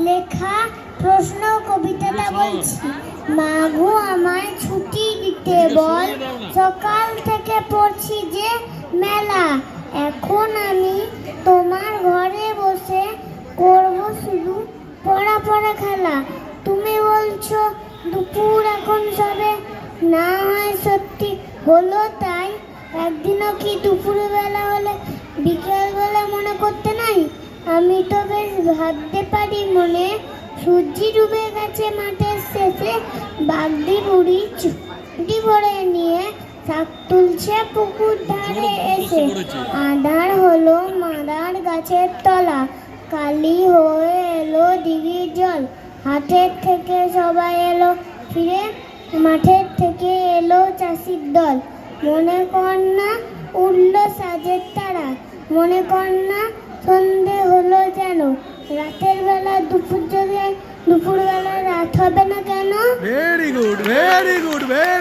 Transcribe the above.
লেখা প্রশ্ন কবিতাটা বলছি। মাগো আমায় ছুটি দিতে বল, সকাল থেকে পড়ছি যে মেলা। এখন আমি তোমার ঘরে বসে করব শুধু পড়া পড়া খেলা। তুমি বলছো দুপুর এখন সবে, না হয় সত্যি হলো তাই। একদিনও কি দুপুরবেলা হলে বিকেলবেলা মনে করতে নাই? আমি তো বেশ ভাবতে পারি মনে, সূর্য ডুবে গেছে মাঠের শেষে। বাগদি বুড়ি চুটি ভরে নিয়ে শাক তুলছে পুকুর ধারে এসে। আঁধার হলো মাদার গাছের তলা, কালি হয়ে এলো দিঘির জল। হাটের থেকে সবাই এলো ফিরে, মাঠের থেকে এলো চাষির দল। মনে কর না উঠল সাজের তারা, মনে কর না সন্ধে হলো যেন। রাতের বেলা দুপুর যদি দুপুরবেলা রাত হবে না কেন? Very good, very good, very